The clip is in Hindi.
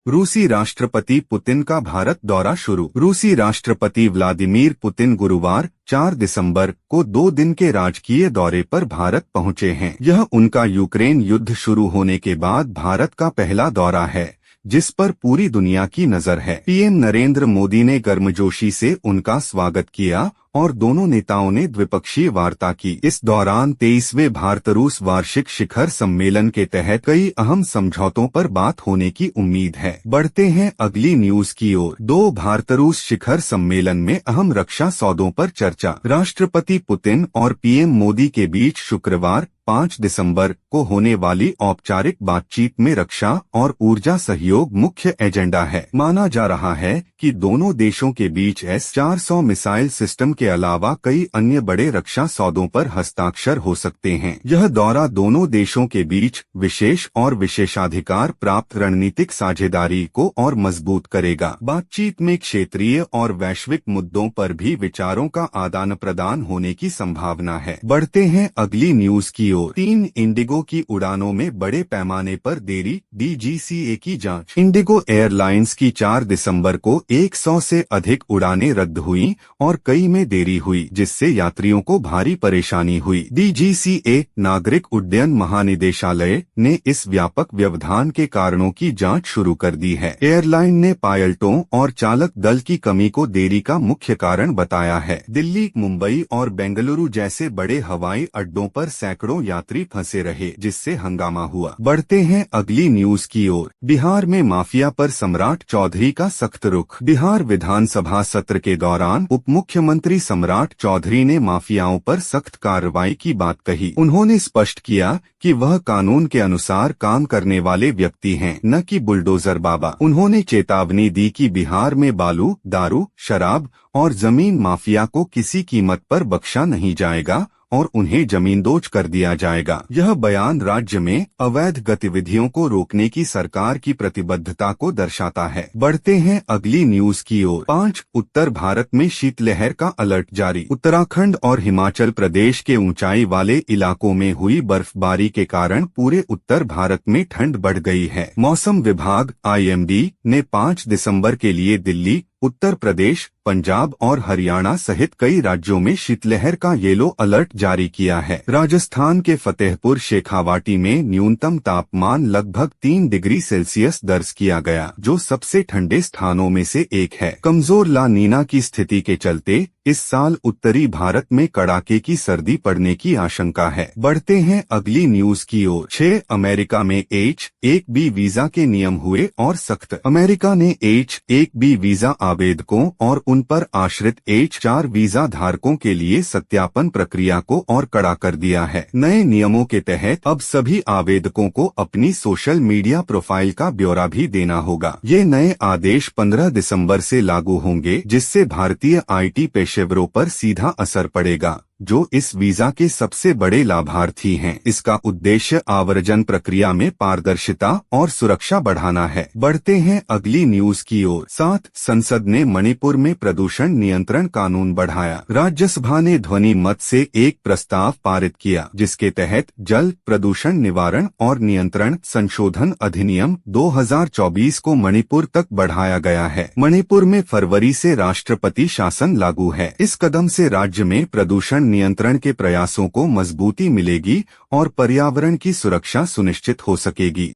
रूसी राष्ट्रपति पुतिन का भारत दौरा शुरू। रूसी राष्ट्रपति व्लादिमीर पुतिन गुरुवार 4 दिसंबर को 2 दिन के राजकीय दौरे पर भारत पहुंचे हैं। यह उनका यूक्रेन युद्ध शुरू होने के बाद भारत का पहला दौरा है, जिस पर पूरी दुनिया की नजर है। पीएम नरेंद्र मोदी ने गर्मजोशी से उनका स्वागत किया और दोनों नेताओं ने द्विपक्षीय वार्ता की। इस दौरान 23वें भारत रूस वार्षिक शिखर सम्मेलन के तहत कई अहम समझौतों पर बात होने की उम्मीद है। बढ़ते हैं अगली न्यूज की ओर। 2 भारत रूस शिखर सम्मेलन में अहम रक्षा सौदों पर चर्चा। राष्ट्रपति पुतिन और पीएम मोदी के बीच शुक्रवार 5 दिसंबर को होने वाली औपचारिक बातचीत में रक्षा और ऊर्जा सहयोग मुख्य एजेंडा है। माना जा रहा है कि दोनों देशों के बीच S-400 मिसाइल सिस्टम के अलावा कई अन्य बड़े रक्षा सौदों पर हस्ताक्षर हो सकते हैं। यह दौरा दोनों देशों के बीच विशेष और विशेषाधिकार प्राप्त रणनीतिक साझेदारी को और मजबूत करेगा। बातचीत में क्षेत्रीय और वैश्विक मुद्दों पर भी विचारों का आदान प्रदान होने की संभावना है। बढ़ते हैं अगली न्यूज की ओर। 3 इंडिगो की उड़ानों में बड़े पैमाने पर देरी, DGCA की जांच। इंडिगो एयरलाइंस की 4 दिसंबर को 100 से अधिक उड़ानें रद्द हुई और कई में देरी हुई, जिससे यात्रियों को भारी परेशानी हुई। DGCA नागरिक उड्डयन महानिदेशालय ने इस व्यापक व्यवधान के कारणों की जांच शुरू कर दी है। एयरलाइन ने पायलटों और चालक दल की कमी को देरी का मुख्य कारण बताया है। दिल्ली, मुंबई और बेंगलुरु जैसे बड़े हवाई अड्डों पर सैकड़ों यात्री फंसे रहे, जिससे हंगामा हुआ। बढ़ते हैं अगली न्यूज की ओर। बिहार में माफिया पर सम्राट चौधरी का सख्त रुख। बिहार विधानसभा सत्र के दौरान उप मुख्यमंत्री सम्राट चौधरी ने माफियाओं पर सख्त कार्रवाई की बात कही। उन्होंने स्पष्ट किया कि वह कानून के अनुसार काम करने वाले व्यक्ति हैं, न कि बुलडोजर बाबा। उन्होंने चेतावनी दी कि बिहार में बालू, दारू, शराब और जमीन माफिया को किसी कीमत पर बख्शा नहीं जाएगा और उन्हें जमींदोज कर दिया जाएगा। यह बयान राज्य में अवैध गतिविधियों को रोकने की सरकार की प्रतिबद्धता को दर्शाता है। बढ़ते हैं अगली न्यूज की ओर। 5 उत्तर भारत में शीतलहर का अलर्ट जारी। उत्तराखंड और हिमाचल प्रदेश के ऊंचाई वाले इलाकों में हुई बर्फबारी के कारण पूरे उत्तर भारत में ठंड बढ़ गई है। मौसम विभाग IMD ने 5 दिसंबर के लिए दिल्ली, उत्तर प्रदेश, पंजाब और हरियाणा सहित कई राज्यों में शीतलहर का येलो अलर्ट जारी किया है। राजस्थान के फतेहपुर शेखावाटी में न्यूनतम तापमान लगभग 3 डिग्री सेल्सियस दर्ज किया गया, जो सबसे ठंडे स्थानों में से एक है। कमजोर ला नीना की स्थिति के चलते इस साल उत्तरी भारत में कड़ाके की सर्दी पड़ने की आशंका है। बढ़ते हैं अगली न्यूज की ओर। 6 अमेरिका में H-1B वीजा के नियम हुए और सख्त। अमेरिका ने H-1B वीजा आवेदकों और उन पर आश्रित H-4 वीजा धारकों के लिए सत्यापन प्रक्रिया को और कड़ा कर दिया है। नए नियमों के तहत अब सभी आवेदकों को अपनी सोशल मीडिया प्रोफाइल का ब्यौरा भी देना होगा। ये नए आदेश 15 दिसंबर से लागू होंगे, जिससे भारतीय IT पेशेवरों पर सीधा असर पड़ेगा, जो इस वीजा के सबसे बड़े लाभार्थी हैं। इसका उद्देश्य आव्रजन प्रक्रिया में पारदर्शिता और सुरक्षा बढ़ाना है। बढ़ते हैं अगली न्यूज की ओर। 7 संसद ने मणिपुर में प्रदूषण नियंत्रण कानून बढ़ाया। राज्यसभा ने ध्वनि मत से एक प्रस्ताव पारित किया, जिसके तहत जल प्रदूषण निवारण और नियंत्रण संशोधन अधिनियम 2024 को मणिपुर तक बढ़ाया गया है। मणिपुर में फरवरी से राष्ट्रपति शासन लागू है। इस कदम से राज्य में प्रदूषण नियंत्रण के प्रयासों को मजबूती मिलेगी और पर्यावरण की सुरक्षा सुनिश्चित हो सकेगी।